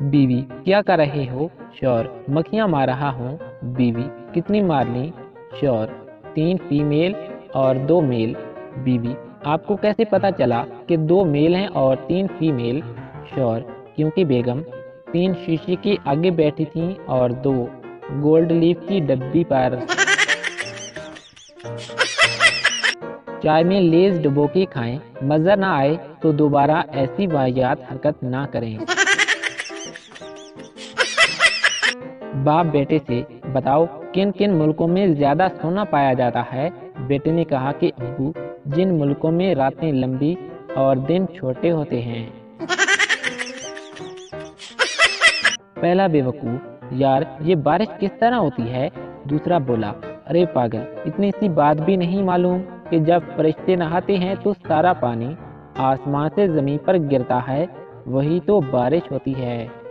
बीवी, क्या कर रहे हो? शौहर, मक्खियाँ मार रहा हूँ। बीवी, कितनी मार ली? शौहर, 3 फीमेल और 2 मेल। बीवी, आपको कैसे पता चला कि 2 मेल हैं और 3 फीमेल? शौहर, क्योंकि बेगम 3 शीशे के आगे बैठी थीं और 2 गोल्ड लीफ की डब्बी पर। चाय में लेज डुबो के खाएं, मज़ा ना आए तो दोबारा ऐसी वाहियात हरकत ना करें। बाप बेटे से, बताओ किन किन मुल्कों में ज्यादा सोना पाया जाता है? बेटे ने कहा कि अब्बू, जिन मुल्कों में रातें लंबी और दिन छोटे होते हैं। पहला बेवकूफ, यार ये बारिश किस तरह होती है? दूसरा बोला, अरे पागल, इतनी सी बात भी नहीं मालूम कि जब फरिश्ते नहाते हैं तो सारा पानी आसमान से जमीन पर गिरता है, वही तो बारिश होती है।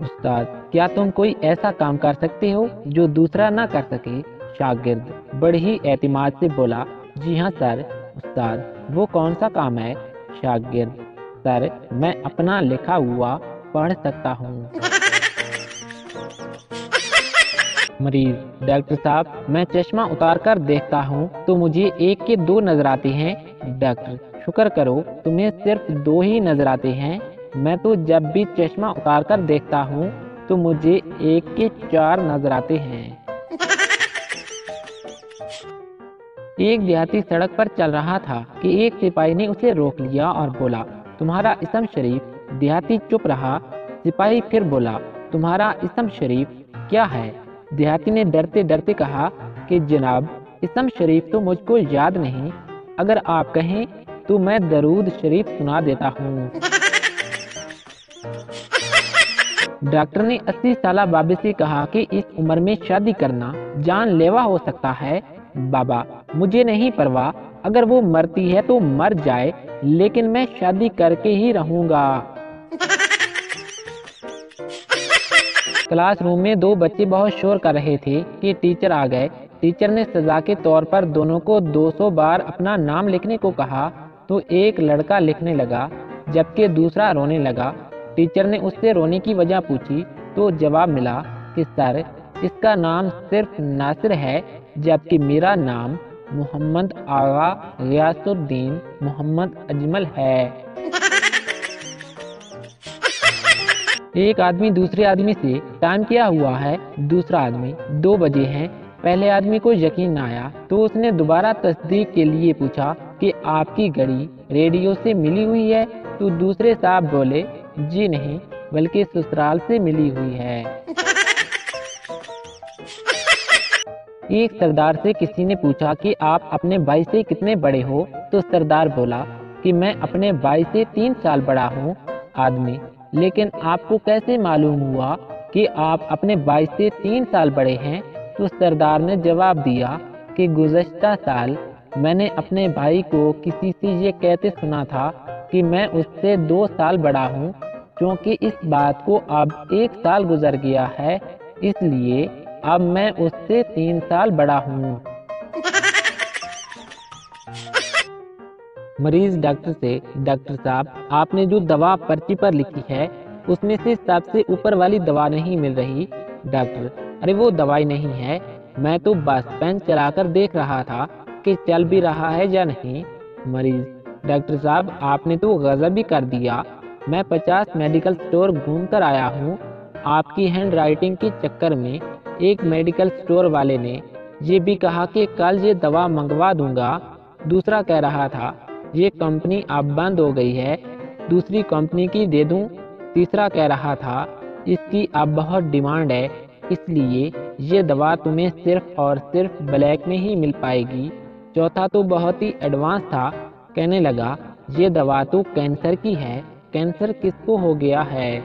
उस्ताद, क्या तुम कोई ऐसा काम कर सकते हो जो दूसरा ना कर सके? शागिर्द बड़े ही एतमाद से बोला, जी हाँ सर। उस्ताद, वो कौन सा काम है? शागिर्द, सर मैं अपना लिखा हुआ पढ़ सकता हूँ। मरीज, डॉक्टर साहब मैं चश्मा उतार कर देखता हूँ तो मुझे 1 के 2 नजर आते हैं। डॉक्टर, शुक्र करो तुम्हें सिर्फ 2 ही नजर आते हैं, मैं तो जब भी चश्मा उतार कर देखता हूँ तो मुझे 1 के 4 नजर आते हैं। एक देहाती सड़क पर चल रहा था कि एक सिपाही ने उसे रोक लिया और बोला, तुम्हारा इसम शरीफ? देहाती चुप रहा। सिपाही फिर बोला, तुम्हारा इसम शरीफ क्या है? देहाती ने डरते डरते कहा कि जनाब, इसम शरीफ तो मुझको याद नहीं, अगर आप कहें तो मैं दरूद शरीफ सुना देता हूँ। डॉक्टर ने 80 साला बाबे से कहा कि इस उम्र में शादी करना जानलेवा हो सकता है। बाबा, मुझे नहीं परवाह, अगर वो मरती है तो मर जाए, लेकिन मैं शादी करके ही रहूंगा। क्लासरूम में 2 बच्चे बहुत शोर कर रहे थे कि टीचर आ गए। टीचर ने सजा के तौर पर दोनों को 200 बार अपना नाम लिखने को कहा तो एक लड़का लिखने लगा जबकि दूसरा रोने लगा। टीचर ने उससे रोने की वजह पूछी तो जवाब मिला कि सर, इसका नाम सिर्फ नासिर है जबकि मेरा नाम मोहम्मद आगा गियासुद्दीन मोहम्मद अजमल है। एक आदमी दूसरे आदमी से, टाइम क्या हुआ है? दूसरा आदमी, 2 बजे हैं। पहले आदमी को यकीन न आया तो उसने दोबारा तस्दीक के लिए पूछा कि आपकी घड़ी रेडियो से मिली हुई है? तो दूसरे साहब बोले, जी नहीं, बल्कि ससुराल से मिली हुई है। एक सरदार से किसी ने पूछा कि आप अपने भाई से कितने बड़े हो? तो सरदार बोला कि मैं अपने भाई से 3 साल बड़ा हूँ। आदमी, लेकिन आपको कैसे मालूम हुआ कि आप अपने भाई से 3 साल बड़े हैं? तो सरदार ने जवाब दिया कि गुज़श्ता साल मैंने अपने भाई को किसी से ये कहते सुना था कि मैं उससे 2 साल बड़ा हूँ। क्योंकि इस बात को अब 1 साल गुजर गया है, इसलिए अब मैं उससे 3 साल बड़ा हूँ। मरीज डॉक्टर से, डॉक्टर साहब आपने जो दवा पर्ची पर लिखी है उसमें से सबसे ऊपर वाली दवा नहीं मिल रही। डॉक्टर, अरे वो दवाई नहीं है, मैं तो बस पेन चलाकर देख रहा था कि चल भी रहा है या नहीं। मरीज, डॉक्टर साहब आपने तो गजब ही कर दिया, मैं 50 मेडिकल स्टोर घूम कर आया हूँ। आपकी हैंड राइटिंग के चक्कर में एक मेडिकल स्टोर वाले ने ये भी कहा कि कल ये दवा मंगवा दूंगा। दूसरा कह रहा था ये कंपनी अब बंद हो गई है, दूसरी कंपनी की दे दूं। तीसरा कह रहा था इसकी अब बहुत डिमांड है, इसलिए ये दवा तुम्हें सिर्फ और सिर्फ ब्लैक में ही मिल पाएगी। चौथा तो बहुत ही एडवांस था, कहने लगा ये दवा तो कैंसर की है, कैंसर किसको हो गया है।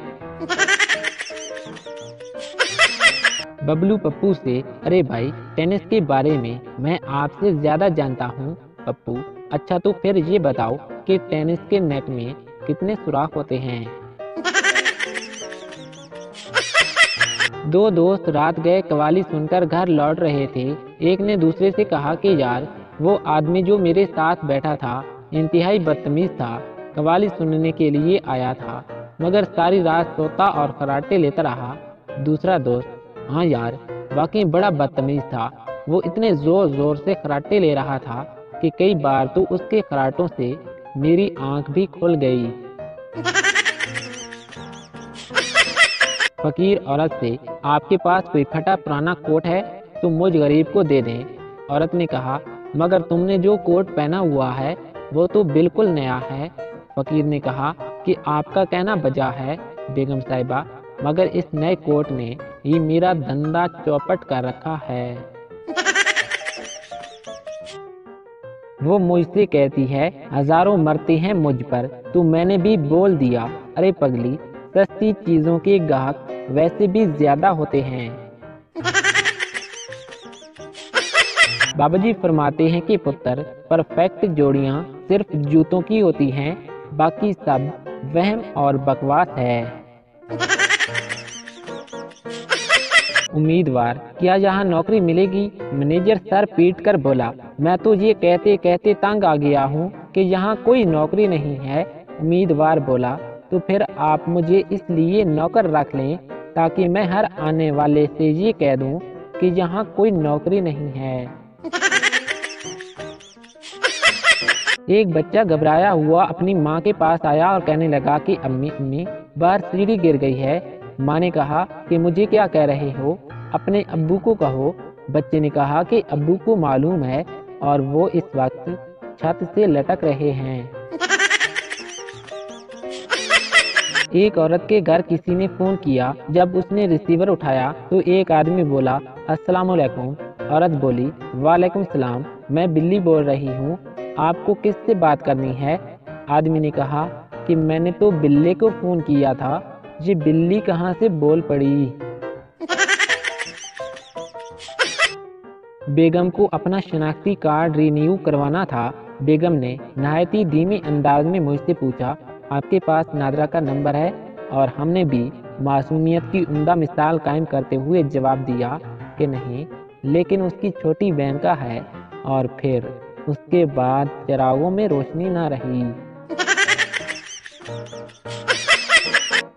बबलू पप्पू से, अरे भाई टेनिस के बारे में मैं आपसे ज्यादा जानता हूँ। पप्पू, अच्छा तो फिर ये बताओ कि टेनिस के नेट में कितने सुराख होते हैं। 2 दोस्त रात गए कवाली सुनकर घर लौट रहे थे। एक ने दूसरे से कहा कि यार वो आदमी जो मेरे साथ बैठा था इंतहाई बदतमीज था, कवाली सुनने के लिए आया था, मगर सारी रात सोता और खर्राटे लेता रहा। दूसरा दोस्त, हाँ यार, वाकई बड़ा बदतमीज था। वो इतने जोर जोर से खर्राटे ले रहा था कि कई बार तो उसके खर्राटों से मेरी आंख भी खुल गई। फकीर औरत से, आपके पास कोई फटा पुराना कोट है तो मुझ गरीब को दे दें। औरत ने कहा, मगर तुमने जो कोट पहना हुआ है वो तो बिल्कुल नया है। फकीर ने कहा कि आपका कहना बजा है बेगम साहिबा, मगर इस नए कोट ने ही मेरा धंधा चौपट कर रखा है। वो मुझसे कहती है, हजारों मरते हैं मुझ पर, तो मैंने भी बोल दिया, अरे पगली, सस्ती चीजों के ग्राहक वैसे भी ज्यादा होते हैं। बाबा जी फरमाते हैं कि पुत्र, परफेक्ट जोड़ियां सिर्फ जूतों की होती हैं, बाकी सब वहम और बकवास है। उम्मीदवार, क्या यहाँ नौकरी मिलेगी? मैनेजर सर पीट कर बोला, मैं तो ये कहते कहते तंग आ गया हूँ कि यहाँ कोई नौकरी नहीं है। उम्मीदवार बोला, तो फिर आप मुझे इसलिए नौकर रख लें ताकि मैं हर आने वाले से ये कह दूं कि यहाँ कोई नौकरी नहीं है। एक बच्चा घबराया हुआ अपनी माँ के पास आया और कहने लगा कि अम्मी अम्मी, बाहर सीढ़ी गिर गई है। माँ ने कहा कि मुझे क्या कह रहे हो, अपने अब्बू को कहो। बच्चे ने कहा कि अब्बू को मालूम है और वो इस वक्त छत से लटक रहे हैं। एक औरत के घर किसी ने फोन किया। जब उसने रिसीवर उठाया तो एक आदमी बोला, अस्सलाम वालेकुम। औरत बोली, वालेकुम सलाम, मैं बिल्ली बोल रही हूँ, आपको किससे बात करनी है? आदमी ने कहा कि मैंने तो बिल्ली को फोन किया था, ये बिल्ली कहाँ से बोल पड़ी। बेगम को अपना शनाख्ती कार्ड रिन्यू करवाना था। बेगम ने नहायत ही धीमे अंदाज में मुझसे पूछा, आपके पास नादरा का नंबर है? और हमने भी मासूमियत की उम्दा मिसाल कायम करते हुए जवाब दिया कि नहीं, लेकिन उसकी छोटी बहन का है। और फिर उसके बाद चिरागों में रोशनी ना रही।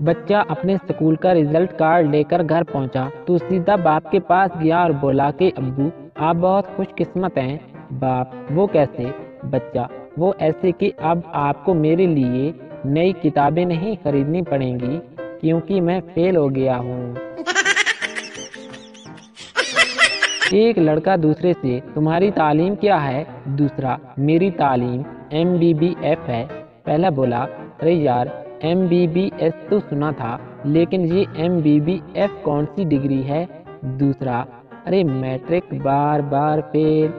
बच्चा अपने स्कूल का रिजल्ट कार्ड लेकर घर पहुंचा तो सीधा बाप के पास गया और बोला कि अब्बू, आप बहुत खुशकिस्मत हैं। बाप, वो कैसे? बच्चा, वो ऐसे कि अब आपको मेरे लिए नई किताबें नहीं खरीदनी पड़ेंगी क्योंकि मैं फेल हो गया हूँ। एक लड़का दूसरे से, तुम्हारी तालीम क्या है? दूसरा, मेरी तालीम MBBF है। पहला बोला, अरे यार, MBBS तो सुना था, लेकिन ये MBBF कौन सी डिग्री है? दूसरा, अरे मैट्रिक बार बार फेल।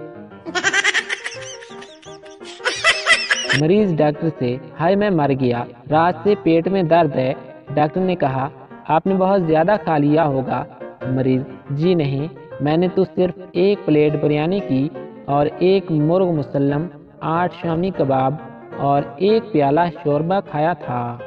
मरीज डॉक्टर से, हाय मैं मर गया, रात से पेट में दर्द है। डॉक्टर ने कहा, आपने बहुत ज्यादा खा लिया होगा। मरीज, जी नहीं, मैंने तो सिर्फ एक प्लेट बिरयानी की और एक मुर्ग मुसल्लम, 8 शामी कबाब और एक प्याला शोरबा खाया था।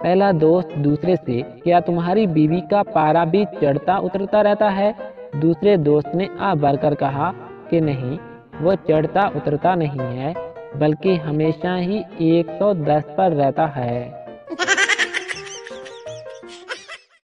पहला दोस्त दूसरे से, क्या तुम्हारी बीवी का पारा भी चढ़ता उतरता रहता है? दूसरे दोस्त ने आ भरकर कहा कि नहीं, वो चढ़ता उतरता नहीं है, बल्कि हमेशा ही 110 पर रहता है।